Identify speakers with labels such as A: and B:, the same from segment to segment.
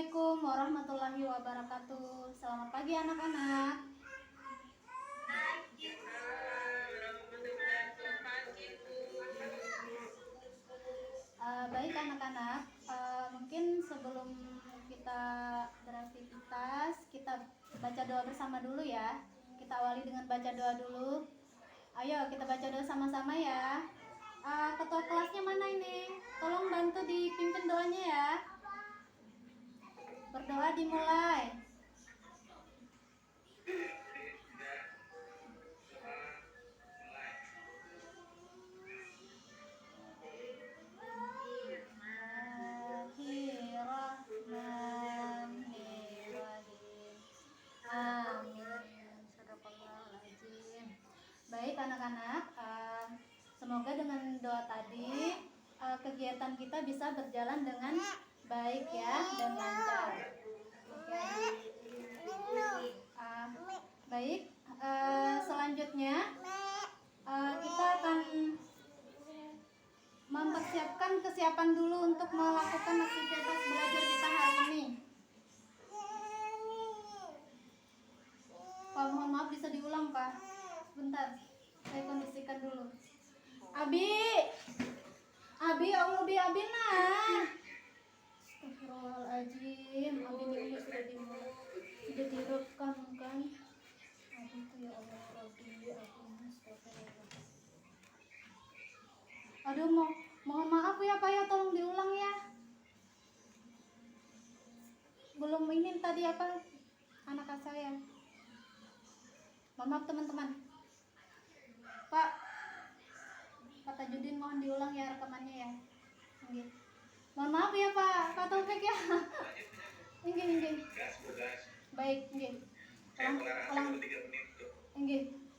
A: Assalamualaikum warahmatullahi wabarakatuh. Selamat pagi anak-anak. Baik anak-anak, mungkin sebelum kita beraktivitas, kita baca doa bersama dulu ya. Kita awali dengan baca doa dulu. Ayo kita baca doa sama-sama ya. Ketua kelasnya mana ini? Tolong bantu dipimpin doanya ya. Berdoa dimulai. Baik anak-anak, semoga dengan doa tadi kegiatan kita bisa berjalan dengan baik ya dan lancar. Oke. Baik, selanjutnya kita akan mempersiapkan kesiapan dulu untuk melakukan aktivitas belajar kita hari ini. Pak, mohon maaf bisa diulang Pak. Bentar, saya kondisikan dulu. Abi, Allah Abi nah. Astagfirullahaladzim, Abi ini sudah direkam kan? Abi itu ya Allah Rabbi, Abi astagfirullah. Aduh, mohon maaf ya Pak ya, tolong diulang ya. Belum ini tadi apa anak saya. Mohon maaf teman-teman. Pak Tajudin mohon diulang ya rekamannya ya. Nggih. Mohon maaf ya Pak Taufik ya. Nggih. Baik, nggih.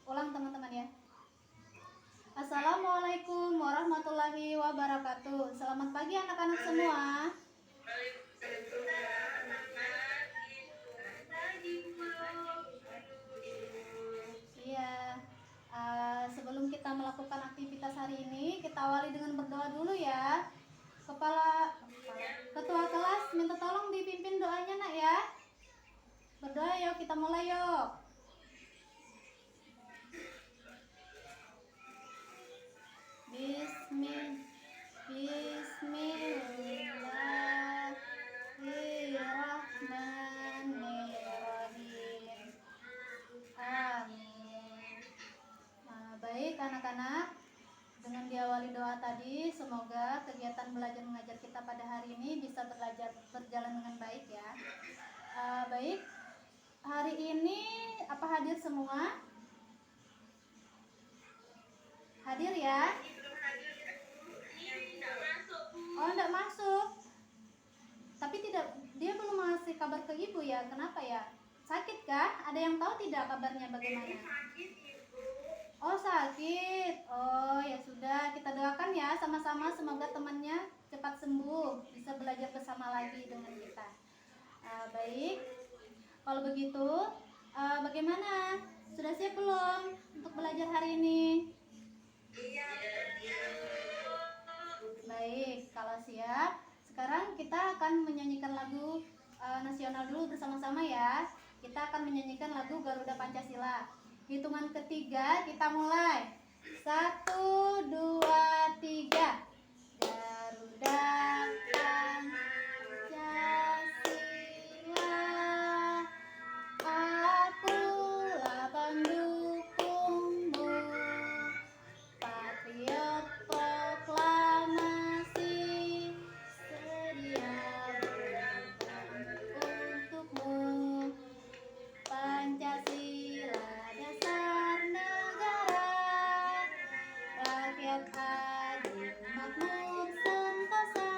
A: Ulang teman-teman ya. Assalamualaikum warahmatullahi wabarakatuh. Selamat pagi anak-anak semua. Iya. Sebelum kita melakukan aktivitas hari ini, kita awali dengan berdoa dulu ya. Ketua kelas minta tolong dipimpin doanya nak ya. Berdoa yuk, kita mulai yuk. Bismillahirrahmanirrahim. Amin. Baik anak-anak, dengan diawali doa tadi, semoga kegiatan belajar mengajar kita pada hari ini bisa berjalan dengan baik ya. Baik, hari ini apa hadir semua? Hadir ya? Oh, enggak masuk. Tapi dia belum ngasih kabar ke ibu ya. Kenapa ya? Sakit kah? Ada yang tahu tidak kabarnya bagaimana? Oh, sakit. Oh, ya sudah. Kita doakan ya sama-sama, semoga temannya cepat sembuh, bisa belajar bersama lagi dengan kita. Baik. Kalau begitu, bagaimana? Sudah siap belum untuk belajar hari ini? Baik, kalau siap, sekarang kita akan menyanyikan lagu nasional dulu bersama-sama ya. Kita akan menyanyikan lagu Garuda Pancasila. Hitungan ketiga kita mulai. 1, 2, 3. Garuda Pancasila, akulah pendukungmu. Patriot proklamasi, sedia berjuang untukmu. Pancasila dasar negara, rakyat adil makmur sentosa,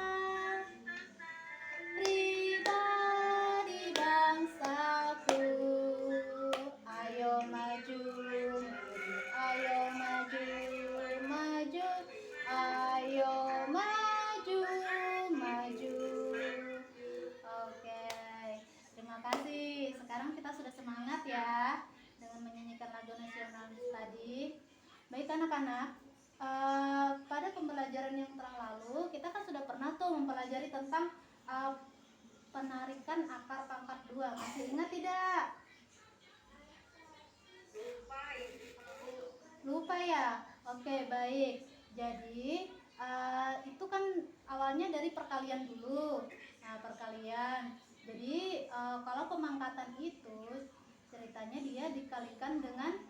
A: pribadi bangsaku. Ayo maju, ayo maju, maju, ayo maju, maju. Oke, terima kasih. Sekarang kita sudah semangat ya dengan menyanyikan lagu nasional tadi. Baik anak-anak, pada pembelajaran yang telah lalu kita kan sudah pernah tuh mempelajari tentang penarikan akar pangkat 2. Masih ingat tidak? Lupa ya? Oke, baik. Jadi itu kan awalnya dari perkalian dulu. Nah, perkalian. Jadi kalau pemangkatan itu ceritanya dia dikalikan dengan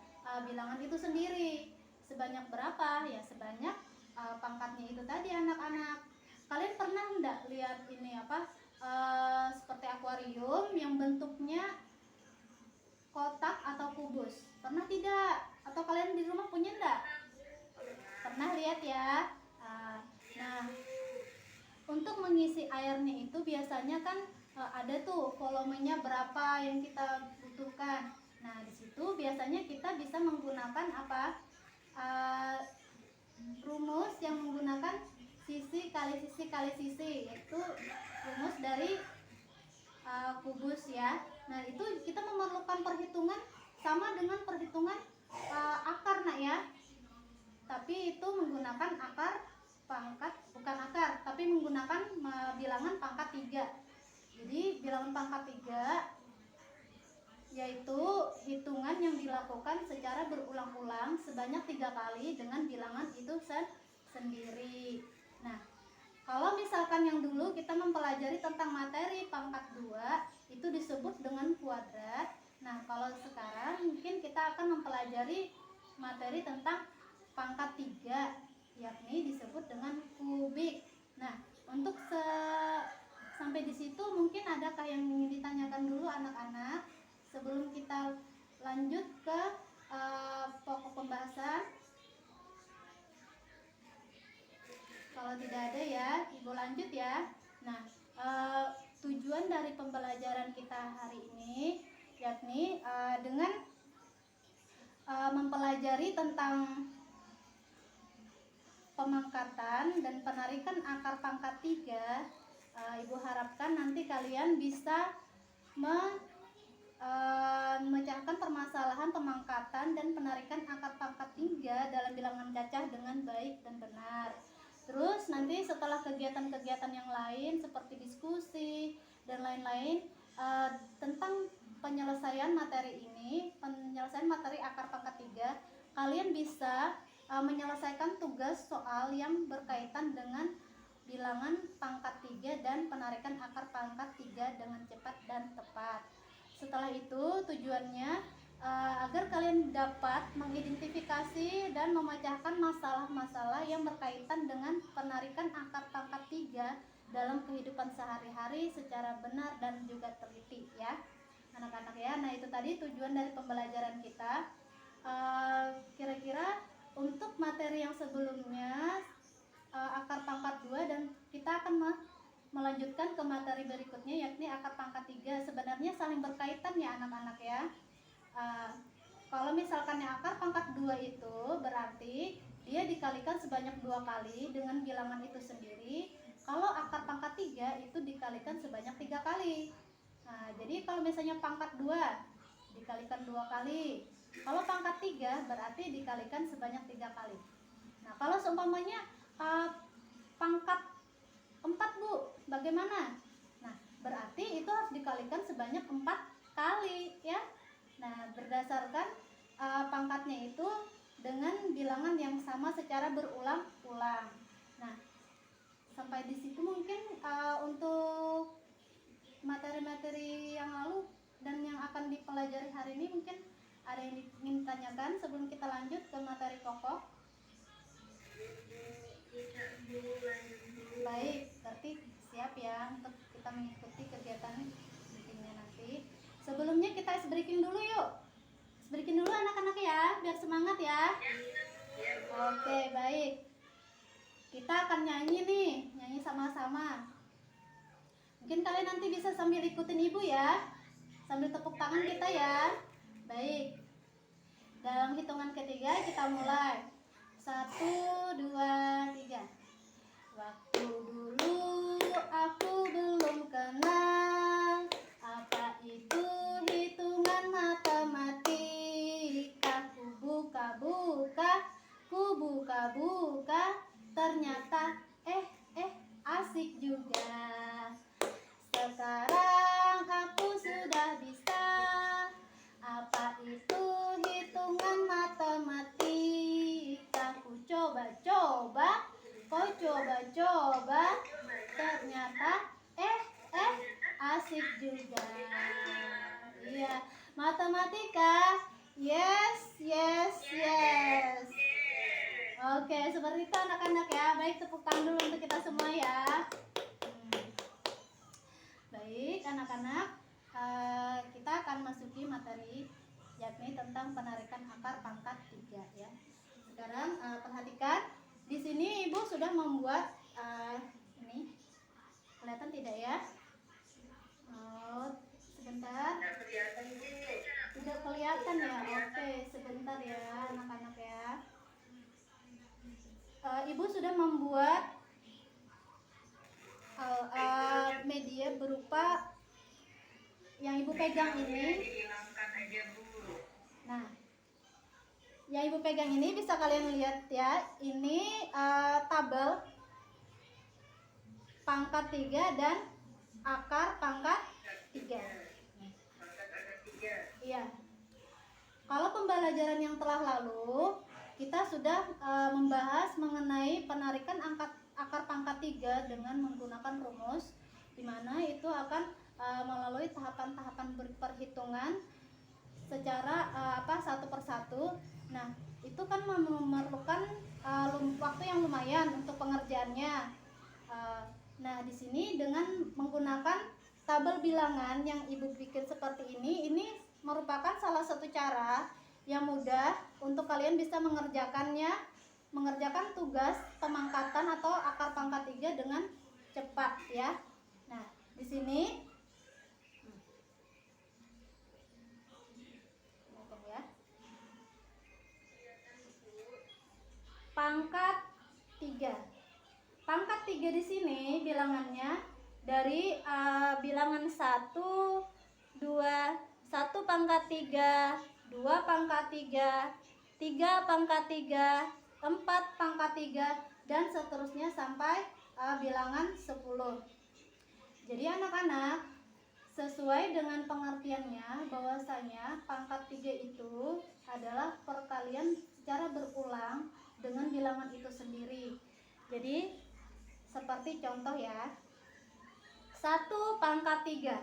A: bilangan itu sendiri. Sebanyak berapa? Ya sebanyak pangkatnya itu tadi, anak-anak. Kalian pernah enggak lihat ini apa? Seperti akuarium yang bentuknya kotak atau kubus? Pernah tidak? Atau kalian di rumah punya enggak? Pernah lihat ya? Nah, untuk mengisi airnya itu biasanya kan ada tuh volumenya berapa yang kita butuhkan. Nah, di situ biasanya kita bisa menggunakan apa? Rumus yang menggunakan sisi kali sisi kali sisi, yaitu rumus dari kubus ya. Nah, itu kita memerlukan perhitungan sama dengan perhitungan akar nak ya. Tapi itu menggunakan akar pangkat, bukan akar, tapi menggunakan bilangan pangkat 3. Jadi bilangan pangkat 3 yaitu hitungan yang dilakukan secara berulang-ulang sebanyak 3 kali dengan bilangan itu sendiri. Nah, kalau misalkan yang dulu kita mempelajari tentang materi pangkat 2 itu disebut dengan kuadrat. Nah, kalau sekarang mungkin kita akan mempelajari materi tentang pangkat 3, yakni disebut dengan kubik. Nah, untuk sampai di situ mungkin adakah yang ingin ditanyakan dulu anak-anak sebelum kita lanjut ke pokok pembahasan? Kalau tidak ada ya, Ibu lanjut ya. Nah, tujuan dari pembelajaran kita hari ini yakni dengan mempelajari tentang pemangkatan dan penarikan akar pangkat 3, Ibu harapkan nanti kalian bisa memecahkan permasalahan pemangkatan dan penarikan akar pangkat 3 dalam bilangan cacah dengan baik dan benar. Terus nanti setelah kegiatan-kegiatan yang lain seperti diskusi dan lain-lain tentang penyelesaian materi ini, penyelesaian materi akar pangkat 3, kalian bisa menyelesaikan tugas soal yang berkaitan dengan bilangan pangkat 3 dan penarikan akar pangkat 3 dengan cepat dan tepat. Setelah itu tujuannya agar kalian dapat mengidentifikasi dan memecahkan masalah-masalah yang berkaitan dengan penarikan akar pangkat 3 dalam kehidupan sehari-hari secara benar dan juga teliti ya anak-anak ya. Nah, itu tadi tujuan dari pembelajaran kita. Kira-kira untuk materi yang sebelumnya akar pangkat 2, dan kita akan melanjutkan ke materi berikutnya yakni akar pangkat 3. Sebenarnya saling berkaitan ya anak-anak ya. Kalau misalkan akar pangkat 2 itu berarti dia dikalikan sebanyak 2 kali dengan bilangan itu sendiri. Kalau akar pangkat 3 itu dikalikan sebanyak 3 kali. Nah, jadi kalau misalnya pangkat 2 dikalikan 2 kali. Kalau pangkat 3 berarti dikalikan sebanyak 3 kali. Nah, kalau seumpamanya pangkat 4 Bu, bagaimana? Nah, berarti itu harus dikalikan sebanyak 4 kali ya. Nah, berdasarkan pangkatnya itu dengan bilangan yang sama secara berulang-ulang. Nah, sampai di situ mungkin untuk materi-materi yang lalu dan yang akan dipelajari hari ini mungkin ada yang ingin tanyakan sebelum kita lanjut ke materi pokok. Baik, berarti siap ya untuk kita mengikuti kegiatan meetingnya nanti. Sebelumnya kita ice breaking dulu yuk. Ice breaking dulu anak-anak ya, biar semangat ya. Oke, baik. Kita akan nyanyi nih, nyanyi sama-sama. Mungkin kalian nanti bisa sambil ikutin ibu ya, sambil tepuk tangan kita ya. Baik. Dalam hitungan ketiga kita mulai. 1, 2, 3. Waktu dulu aku belum kenal apa itu hitungan matematika. Ku buka-buka, ternyata asik juga. Sekarang coba, ternyata asik juga. Iya, matematika. Yes. Oke, seperti itu anak-anak ya. Baik, tepuk tangan dulu untuk kita semua ya. Baik anak-anak, kita akan masuki materi yakni tentang penarikan akar pangkat 3 ya. Sekarang perhatikan, di sini Ibu sudah membuat ini. Kelihatan tidak ya? Oh, sebentar. Tidak kelihatan ya? Oke, sebentar ya anak-anak ya. Ibu sudah membuat media berupa yang Ibu pegang ini. Nah, yang Ibu pegang ini bisa kalian lihat ya. Ini tabel pangkat 3 dan akar pangkat 3. Iya. Kalau pembelajaran yang telah lalu, kita sudah membahas mengenai penarikan akar pangkat 3 dengan menggunakan rumus, di mana itu akan melalui tahapan-tahapan perhitungan secara satu persatu. Nah, itu kan memerlukan waktu yang lumayan untuk pengerjaannya. Nah, di sini dengan menggunakan tabel bilangan yang Ibu bikin seperti ini merupakan salah satu cara yang mudah untuk kalian bisa mengerjakan tugas pemangkatan atau akar pangkat 3 dengan cepat ya. Nah, di sini pangkat 3. Pangkat 3 di sini bilangannya dari bilangan 1, 1 pangkat 3, 2 pangkat 3, 3 pangkat 3, 4 pangkat 3, dan seterusnya sampai bilangan 10. Jadi anak-anak, sesuai dengan pengertiannya bahwasanya pangkat 3 itu adalah perkalian secara berulang dengan bilangan itu sendiri. Jadi seperti contoh ya, 1 pangkat 3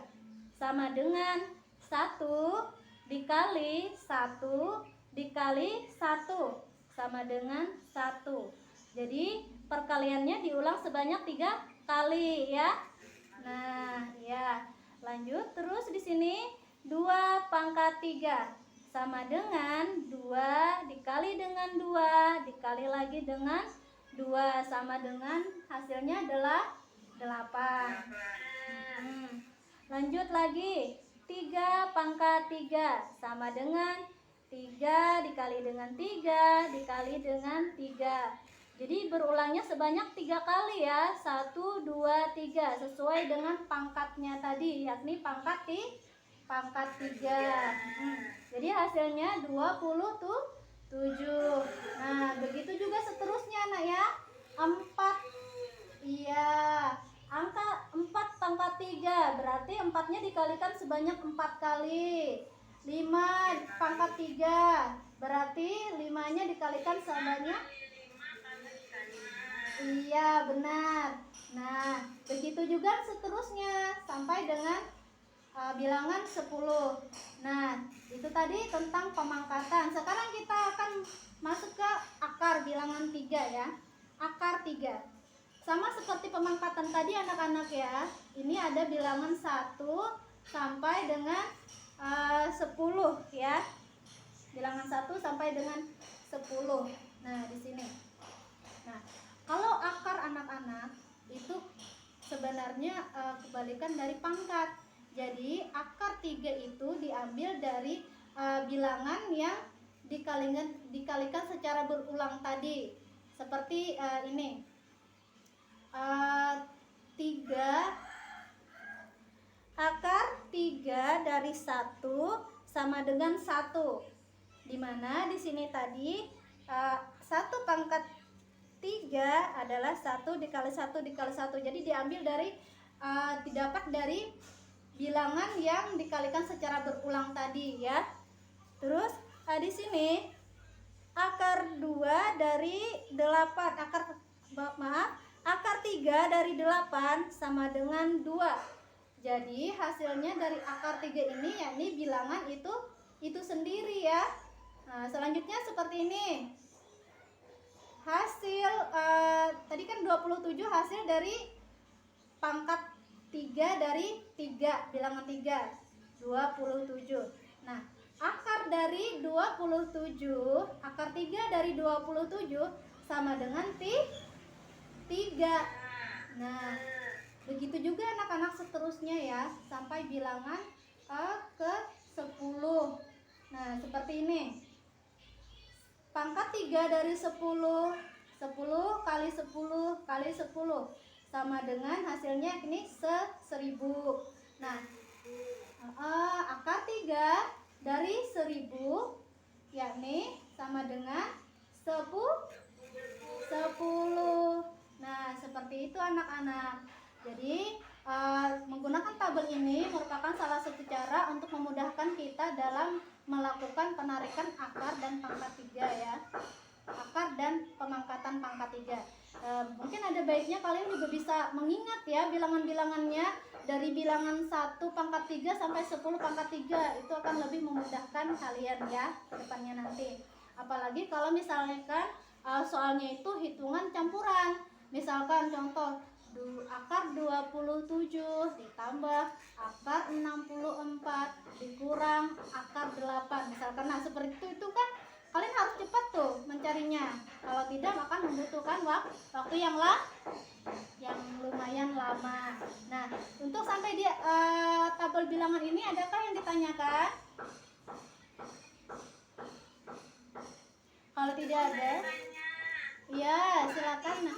A: sama dengan 1 dikali 1 dikali 1 sama dengan 1. Jadi perkaliannya diulang sebanyak 3 kali ya. Nah, ya. Lanjut terus di sini 2 pangkat 3 sama dengan 2 dikali dengan 2 dikali lagi dengan 2 sama dengan hasilnya adalah 8. Lanjut lagi 3 pangkat 3 sama dengan 3 dikali dengan 3 dikali dengan 3. Jadi berulangnya sebanyak 3 kali ya. 1, 2, 3 sesuai dengan pangkatnya tadi, yakni pangkat 3. Jadi hasilnya 27. Nah, begitu juga seterusnya anak ya. 4. Iya. Angka 4 pangkat 3 berarti 4-nya dikalikan sebanyak 4 kali. 5 pangkat 3 berarti 5-nya dikalikan sebanyak. Iya, benar. Nah, begitu juga seterusnya sampai dengan bilangan 10. Nah, itu tadi tentang pemangkatan. Sekarang kita akan masuk ke akar bilangan 3 ya. Akar 3. Sama seperti pemangkatan tadi anak-anak ya. Ini ada bilangan 1 sampai dengan 10 ya. Bilangan 1 sampai dengan 10. Nah, di sini. Nah, kalau akar anak-anak itu sebenarnya kebalikan dari pangkat. Jadi akar 3 itu diambil dari bilangan yang dikalikan secara berulang tadi. Seperti ini. 3 akar 3 dari 1 sama dengan 1. Dimana di sini tadi 1 pangkat 3 adalah 1 dikali 1 dikali 1. Jadi diambil dari didapat dari bilangan yang dikalikan secara berulang tadi ya. Terus di sini akar 2 dari 8. Akar 3 dari 8 sama dengan 2. Jadi hasilnya dari akar 3 ini yakni bilangan itu sendiri ya. Nah, selanjutnya seperti ini. Hasil tadi kan 27 hasil dari pangkat 3 dari 3, bilangan 3, 27. Nah, akar dari 27, akar 3 dari 27 sama dengan 3. Nah, begitu juga anak-anak seterusnya ya, sampai bilangan ke 10. Nah, seperti ini. Pangkat 3 dari 10, 10 kali 10 kali 10 sama dengan hasilnya ini 1000. Nah, akar 3 dari 1000 yakni sama dengan 10. Nah, seperti itu anak-anak. Jadi menggunakan tabel ini merupakan salah satu cara untuk memudahkan kita dalam melakukan penarikan akar dan pangkat 3 ya. Akar dan pemangkatan pangkat 3. Mungkin ada baiknya kalian juga bisa mengingat ya bilangan-bilangannya dari bilangan 1 pangkat 3 sampai 10 pangkat 3. Itu akan lebih memudahkan kalian ya ke depannya nanti. Apalagi kalau misalnya kan soalnya itu hitungan campuran. Misalkan contoh akar 27 ditambah akar 64 dikurang akar 8 misalkan. Nah, seperti itu kan kalian harus cepat tuh mencarinya. Kalau tidak akan membutuhkan waktu yang lumayan lama. Nah, untuk sampai di tabel bilangan ini adakah yang ditanyakan? Kalau tidak ada, ya silakan. Nah,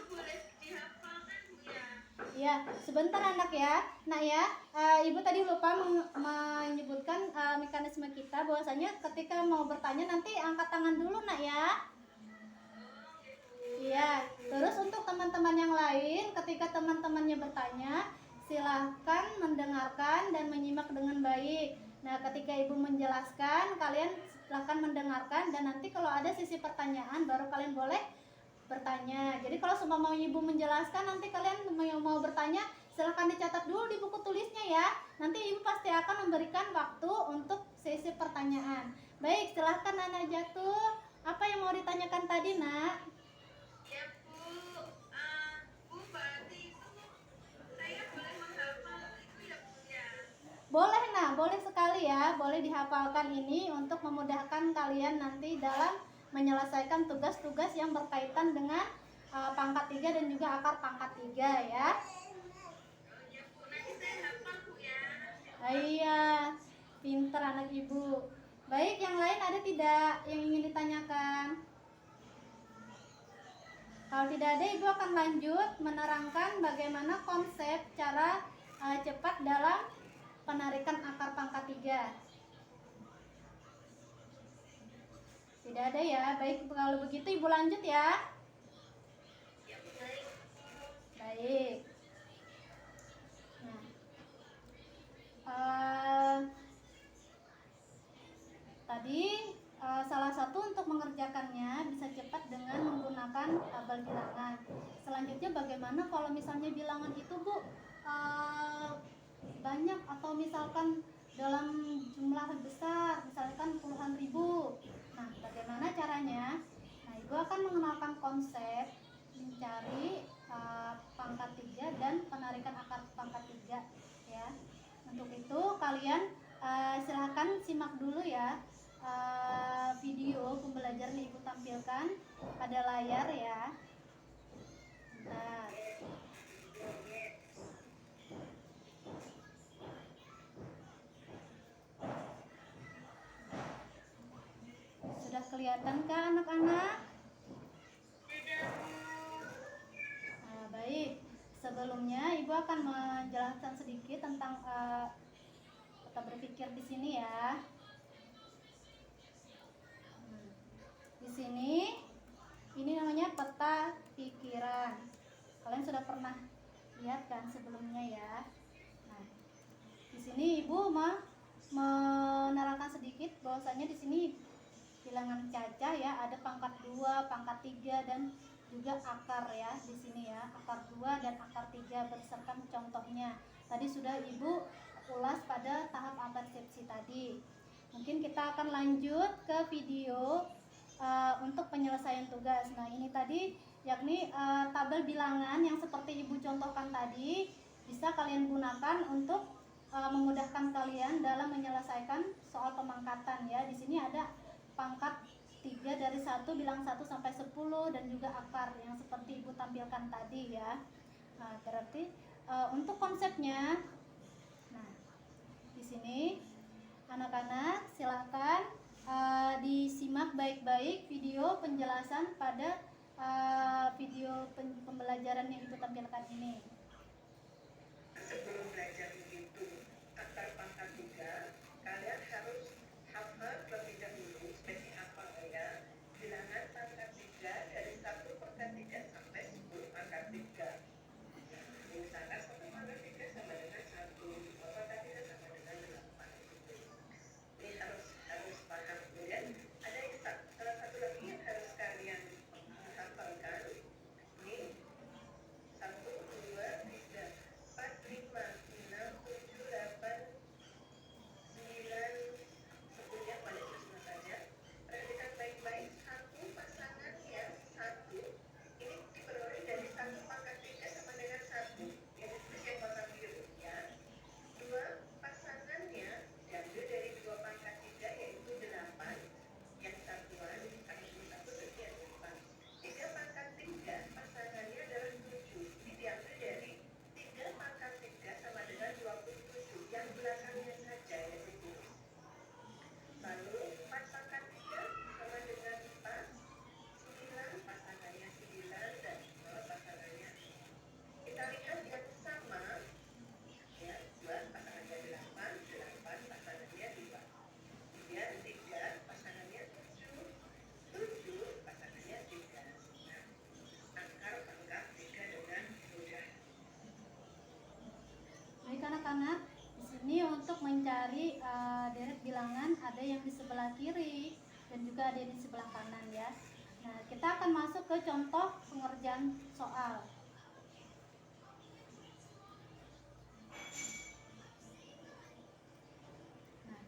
A: ya, sebentar anak ya. Nah ya, Ibu tadi lupa menyebutkan mekanisme kita bahwasanya ketika mau bertanya nanti angkat tangan dulu nak ya. Iya, terus untuk teman-teman yang lain ketika teman-temannya bertanya silahkan mendengarkan dan menyimak dengan baik. Nah, ketika Ibu menjelaskan kalian silahkan mendengarkan dan nanti kalau ada sisi pertanyaan baru kalian boleh bertanya. Jadi kalau semua mau Ibu menjelaskan nanti kalian mau bertanya silahkan dicatat dulu di buku tulisnya ya. Nanti Ibu pasti akan memberikan waktu untuk sesi pertanyaan. Baik, silahkan anak Jatuh. Apa yang mau ditanyakan tadi nak?
B: Ya Bu, Bu berarti itu saya boleh menghafal itu ya Bu ya?
A: Boleh nah, boleh sekali ya. Boleh dihafalkan ini untuk memudahkan kalian nanti dalam menyelesaikan tugas-tugas yang berkaitan dengan pangkat 3 dan juga akar pangkat 3 ya.
B: Oh ya Bu, nanti saya hafal Bu ya.
A: Iya, pinter anak Ibu. Baik, yang lain ada tidak yang ingin ditanyakan? Kalau tidak ada, Ibu akan lanjut menerangkan bagaimana konsep cara cepat dalam penarikan akar pangkat 3. Tidak ada ya. Baik, kalau begitu Ibu lanjut ya.
B: Ya Bu, baik.
A: Baik. Nah, tadi salah satu untuk mengerjakannya bisa cepat dengan menggunakan tabel bilangan. Selanjutnya bagaimana kalau misalnya bilangan itu Bu banyak atau misalkan dalam jumlah besar, misalkan puluhan ribu. Nah, bagaimana caranya? Nah, Ibu akan mengenalkan konsep mencari pangkat 3 dan penarikan akar pangkat 3 ya. Untuk itu kalian silahkan simak dulu ya video pembelajaran Ibu tampilkan pada layar ya. Bentar. Sudah kelihatan kah anak-anak? Nah, baik. Sebelumnya Ibu akan menjelaskan sedikit tentang peta berpikir di sini ya. Di sini ini namanya peta pikiran. Kalian sudah pernah lihat kan sebelumnya ya. Nah, di sini Ibu menerangkan sedikit bahwasanya di sini bilangan cacah ya, ada pangkat 2, pangkat 3 dan juga akar ya di sini ya, akar 2 dan akar 3 beserta contohnya. Tadi sudah Ibu ulas pada tahap apersepsi tadi. Mungkin kita akan lanjut ke video untuk penyelesaian tugas. Nah, ini tadi yakni tabel bilangan yang seperti Ibu contohkan tadi bisa kalian gunakan untuk memudahkan kalian dalam menyelesaikan soal pemangkatan ya. Di sini ada pangkat 3 dari 1 bilang 1 sampai 10 dan juga akar yang seperti Ibu tampilkan tadi ya. Nah, berarti untuk konsepnya, nah di sini anak-anak silakan disimak baik-baik video penjelasan pada video pembelajaran yang Ibu tampilkan ini.
B: Sebelum belajar begitu akar pangkat 3, kalian harus hafal terlebih dahulu seperti apa ya bilangan pangkat 3 dari 1 pangkat 3 sampai 10 pangkat 3. Misalkan 1 pangkat 3 sama dengan 1, 2 pangkat 3 sama dengan 8. Ini harus paham. Kemudian ada yang salah satu lagi yang harus kalian hafalkan. Ini 1, 2, 3, 4, 5, 6, 7, 8, 9, 10 ya, paling semua saja. Perhatikan baik-baik, 1 pasangannya 1 ini diperoleh dari 1 pangkat 3 sama dengan 1 yang ditulis yang warna biru ya. 2 pasangannya diambil dari 2 pangkat 3 yaitu 8 yang satuan kali 1 sekian 8. 3 pangkat 3 pasangannya adalah 7, ini diambil dari 3 pangkat 3 sama dengan 27 yang belakangnya saja yang ditulis. Lalu 4 pangkat 3 sama dengan 4, 9 pasangannya 9 dan 2 pasangannya. Kita lihat yang sama ya, 2 pasangannya 8, 8 pasangannya 2. Kemudian 3 pasangannya 7, 7 pasangannya 3. Nah, akar pangkat 3 dengan mudah.
A: Baik anak-anak, di sini untuk mencari deret bilangan ada yang di sebelah kiri dan juga ada yang di sebelah kanan ya. Nah, kita akan masuk ke contoh pengerjaan soal. Nah,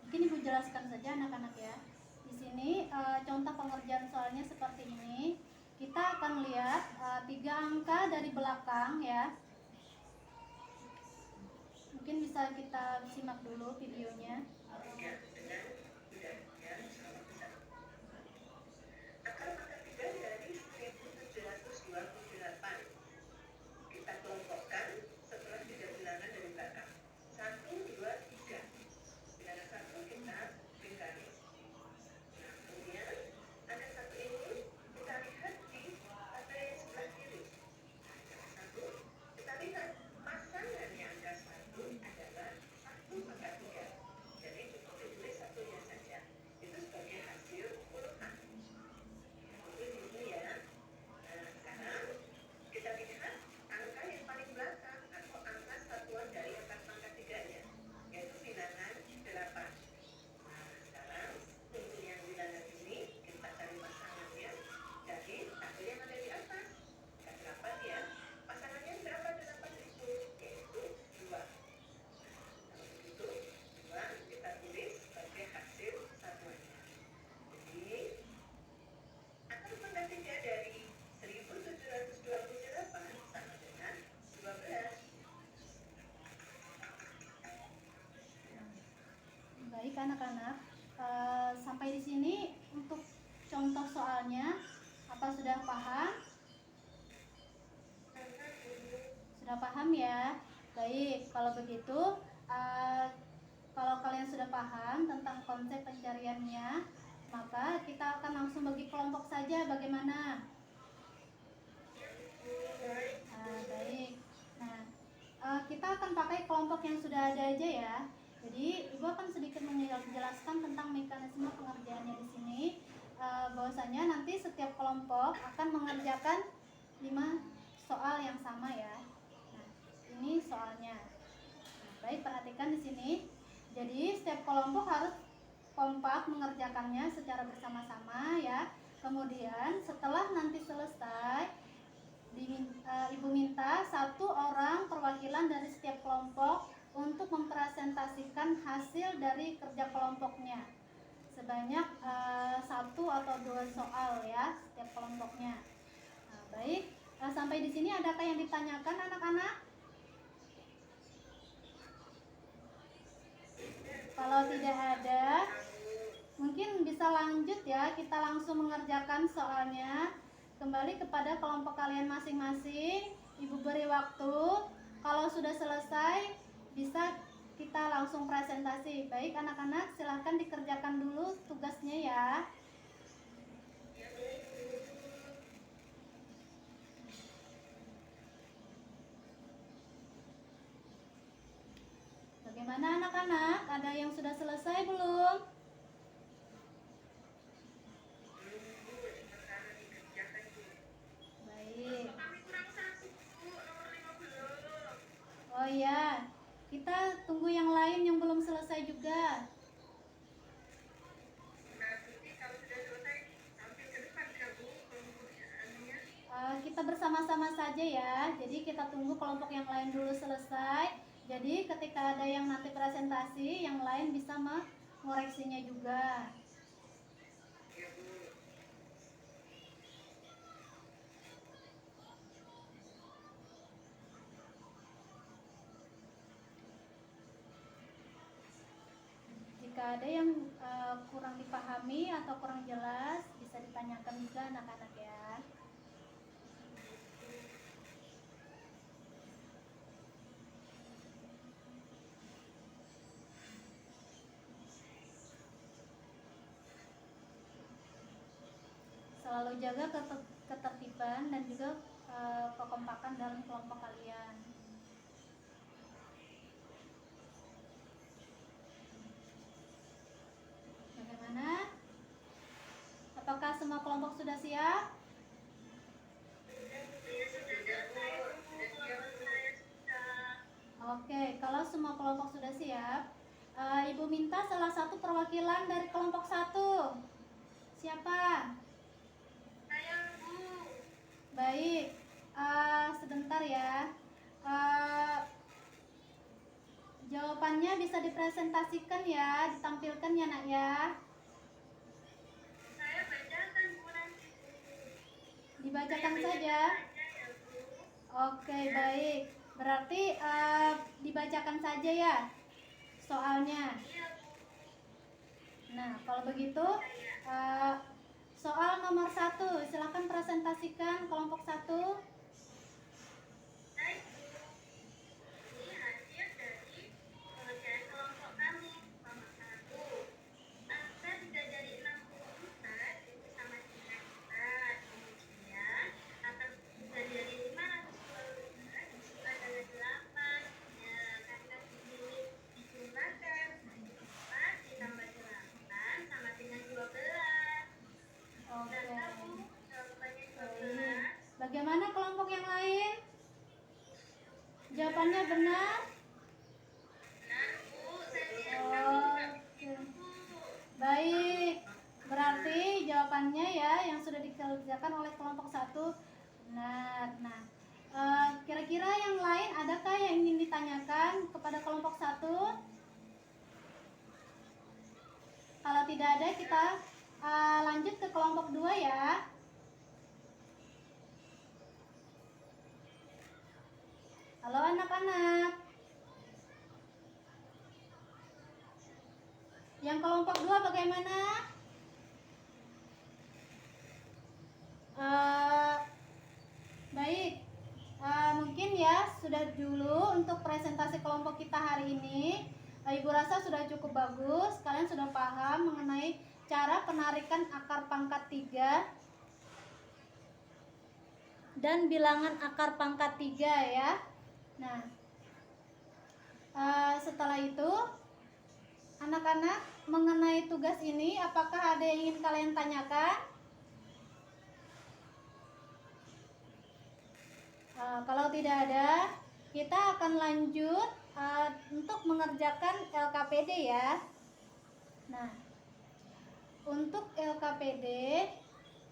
A: mungkin Ibu jelaskan saja anak-anak ya. Di sini contoh pengerjaan soalnya seperti ini. Kita akan lihat 3 angka dari belakang ya. Mungkin bisa kita simak dulu videonya.
B: Ya, dengan mudah ya, sama besar. Akar pangkat 3 dari 1728. Kita kelompokkan setelah 3 bilangan dari belakang. 1, 2, 3. Bilangan 1 kita garis. Nah, kemudian ada satu ini kita lihat di tabel yang sebelah kiri. Satu, kita lihat pasangan yang angka 1 adalah 1 pangkat 3. Jadi cukup ditulis satunya saja. Itu sebagai hasil puluhan. Itu dulu ya. Nah, sekarang kita lihat angka yang paling belakang atau angka satuan dari akar pangkat 3-nya, yaitu bilangan 8. Nah, sekarang untuk yang bilangan ini kita cari pasangannya dari tabel yang ada di atas. Angka 8 ya. Pasangannya berapa 8 itu? Yaitu 2. Kalau begitu 2 kita tulis sebagai hasil satuannya. Jadi akar pangkat 3 dari 1728 sama dengan 12.
A: Baik anak-anak, sampai di sini untuk contoh soalnya apa sudah paham? Sudah paham ya? Baik, kalau begitu kalau kalian sudah paham tentang konsep pencariannya, maka kita akan langsung bagi kelompok saja bagaimana? Baik. Nah, kita akan pakai kelompok yang sudah ada aja ya. Jadi, Ibu akan sedikit menjelaskan tentang mekanisme pengerjaannya di sini. Bahwasanya nanti setiap kelompok akan mengerjakan 5 soal yang sama ya. Nah, ini soalnya. Nah, baik, perhatikan di sini. Jadi, setiap kelompok harus kompak mengerjakannya secara bersama-sama ya. Kemudian setelah nanti selesai, Ibu minta 1 orang perwakilan dari setiap kelompok untuk mempresentasikan hasil dari kerja kelompoknya sebanyak 1 atau 2 soal ya setiap kelompoknya. Nah, baik, sampai di sini adakah yang ditanyakan anak-anak? Kalau tidak ada, mungkin bisa lanjut ya, kita langsung mengerjakan soalnya. Kembali kepada kelompok kalian masing-masing. Ibu beri waktu. Kalau sudah selesai, bisa kita langsung presentasi. Baik anak-anak, silahkan dikerjakan dulu tugasnya ya. Bagaimana anak-anak? Ada yang sudah selesai belum? Baik. Oh iya, kita tunggu yang lain yang belum selesai juga. Kita bersama-sama saja ya. Jadi kita tunggu kelompok yang lain dulu selesai. Jadi ketika ada yang nanti presentasi, yang lain bisa mengoreksinya juga. Jika ada yang kurang dipahami atau kurang jelas, bisa ditanyakan juga anak-anak ya. Selalu jaga ketertiban dan juga kekompakan dalam kelompok kalian. Bagaimana? Apakah semua kelompok sudah siap? Oke, kalau semua kelompok sudah siap, Ibu minta salah satu perwakilan dari kelompok 1. Siapa?
B: Saya, Bu.
A: Baik, sebentar ya. Jawabannya bisa dipresentasikan ya, ditampilkan ya nak ya.
B: Saya bacakan, Bu, nanti.
A: Dibacakan saja.
B: Ya, Bu.
A: Oke, baik. Berarti dibacakan saja ya soalnya.
B: Iya, Bu.
A: Nah, kalau begitu soal nomor 1, silakan presentasikan kelompok 1.
B: Baik, Bu. Ini hasil dari pengerjaan kelompok kami. Kelompok 1. Angka 3 dari 64 itu sama dengan 4. Kemudian, angka 3 dari 512 itu adalah 8. Ya, karena di sini dijumlahkan. 4 ditambah 8 sama dengan 12.
A: Oke.
B: Dan Bu, jawabannya
A: Baik.
B: 12.
A: Bagaimana kelompok yang lain? Jawabannya benar?
B: Benar, Bu. Saya lihat kami juga begitu, Bu.
A: Baik. Berarti jawabannya ya yang sudah dikerjakan oleh kelompok 1 benar. Nah, kira-kira yang lain adakah yang ingin ditanyakan kepada kelompok 1? Kalau tidak ada, kita lanjut ke kelompok 2 ya. Halo anak-anak. Yang kelompok 2 bagaimana? Baik. Mungkin ya sudah dulu untuk presentasi kelompok kita hari ini. Ibu rasa sudah cukup bagus. Kalian sudah paham mengenai cara penarikan akar pangkat 3 dan bilangan akar pangkat 3 ya. Nah, setelah itu anak-anak mengenai tugas ini apakah ada yang ingin kalian tanyakan? Kalau tidak ada, kita akan lanjut untuk mengerjakan LKPD ya. Nah, untuk LKPD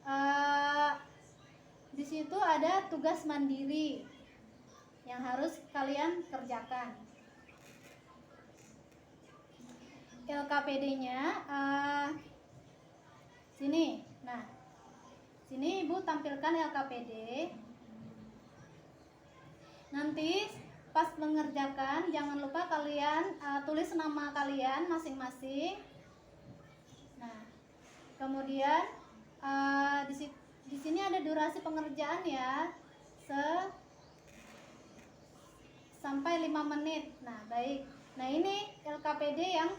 A: eh, di situ ada tugas mandiri yang harus kalian kerjakan. LKPD-nya sini. Nah, sini Ibu tampilkan LKPD. Nanti pas mengerjakan jangan lupa kalian tulis nama kalian masing-masing. Nah, kemudian di sini ada durasi pengerjaan ya, sampai 5 menit. Nah, baik. Nah, ini LKPD yang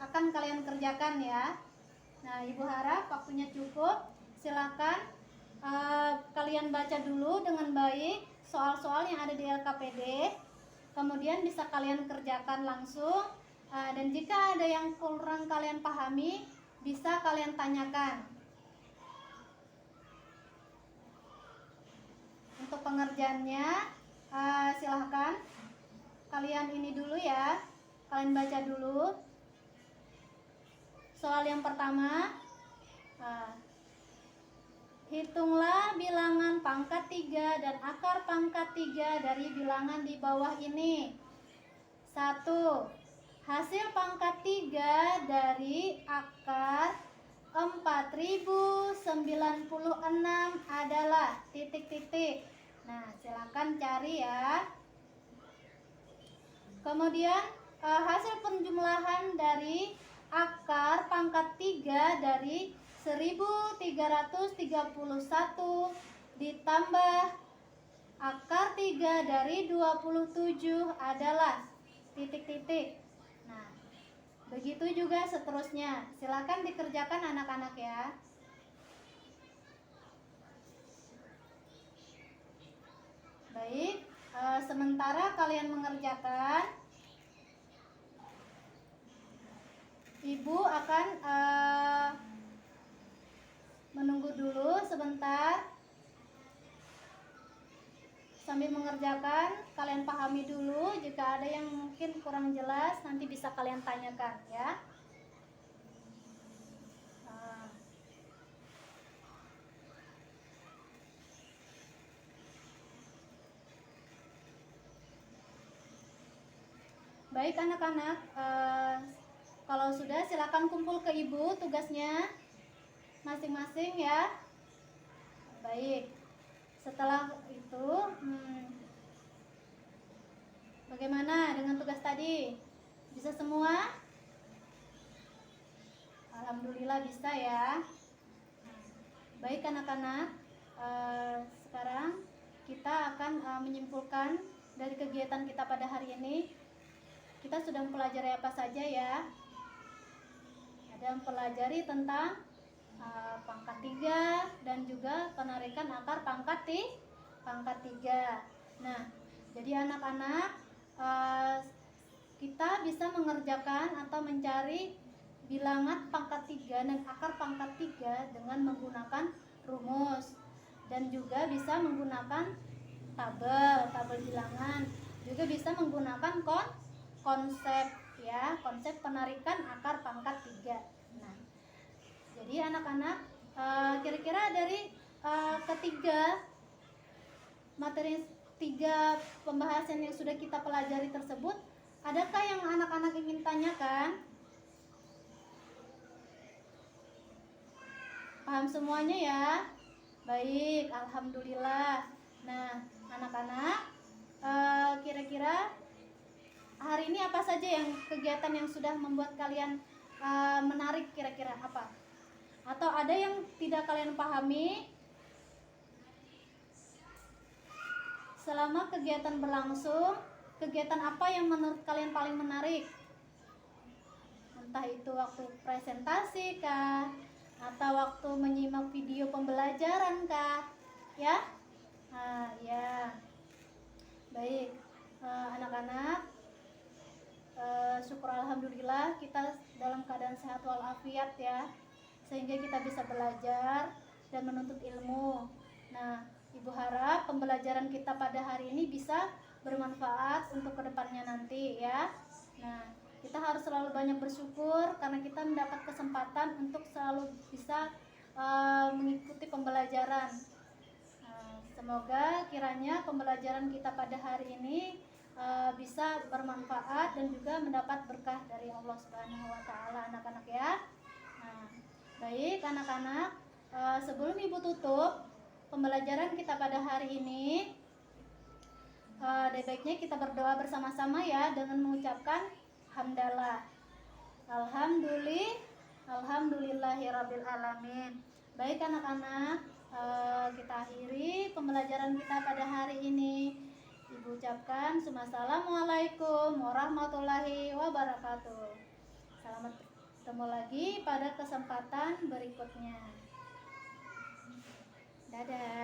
A: akan kalian kerjakan ya. Nah, Ibu harap waktunya cukup. Silakan kalian baca dulu dengan baik soal-soal yang ada di LKPD. Kemudian bisa kalian kerjakan langsung. Dan jika ada yang kurang kalian pahami, bisa kalian tanyakan. Untuk pengerjaannya, silahkan kalian ini dulu ya. Kalian baca dulu. Soal yang pertama, hitunglah bilangan pangkat 3 dan akar pangkat 3 dari bilangan di bawah ini. 1. Hasil pangkat 3 dari akar 4096 adalah titik-titik. Nah, silakan cari ya. Kemudian hasil penjumlahan dari akar pangkat 3 dari 1331 ditambah akar 3 dari 27 adalah titik-titik. Nah, begitu juga seterusnya. Silakan dikerjakan anak-anak ya. Baik, sementara kalian mengerjakan, Ibu akan menunggu dulu sebentar. Sambil mengerjakan, kalian pahami dulu. Jika ada yang mungkin kurang jelas, nanti bisa kalian tanyakan ya. Baik anak-anak, kalau sudah silakan kumpul ke Ibu tugasnya masing-masing ya. Baik, setelah itu bagaimana dengan tugas tadi? Bisa semua? Alhamdulillah bisa ya. Baik anak-anak, sekarang kita akan menyimpulkan dari kegiatan kita pada hari ini. Kita sudah mempelajari apa saja ya? Ada mempelajari tentang pangkat 3 dan juga penarikan akar pangkat 3. Nah, jadi anak-anak, kita bisa mengerjakan atau mencari bilangan pangkat 3 dan akar pangkat 3 dengan menggunakan rumus, dan juga bisa menggunakan tabel bilangan, juga bisa menggunakan konsep ya, konsep penarikan akar pangkat 3. Nah, jadi anak-anak, kira-kira dari ketiga materi 3 pembahasan yang sudah kita pelajari tersebut, adakah yang anak-anak ingin tanyakan? Paham semuanya ya? Baik, alhamdulillah. Nah, anak-anak, kira-kira hari ini apa saja yang kegiatan yang sudah membuat kalian menarik, kira-kira apa? Atau ada yang tidak kalian pahami? Selama kegiatan berlangsung, kegiatan apa yang menurut kalian paling menarik? Entah itu waktu presentasi kah, atau waktu menyimak video pembelajaran kah? Ya? Ya. Baik, anak-anak, syukur alhamdulillah kita dalam keadaan sehat walafiat ya, sehingga kita bisa belajar dan menuntut ilmu. Nah, Ibu harap pembelajaran kita pada hari ini bisa bermanfaat untuk kedepannya nanti ya. Nah, kita harus selalu banyak bersyukur karena kita mendapat kesempatan untuk selalu bisa mengikuti pembelajaran. Semoga kiranya pembelajaran kita pada hari ini bisa bermanfaat dan juga mendapat berkah dari Allah Subhanahu wa taala, anak-anak ya. Baik anak-anak, sebelum Ibu tutup pembelajaran kita pada hari ini, baiknya kita berdoa bersama-sama ya dengan mengucapkan hamdalah. Alhamdulillahirabbil alamin. Baik anak-anak, kita akhiri pembelajaran kita pada hari ini. Ibu ucapkan assalamualaikum warahmatullahi wabarakatuh. Selamat ketemu lagi pada kesempatan berikutnya. Dadah.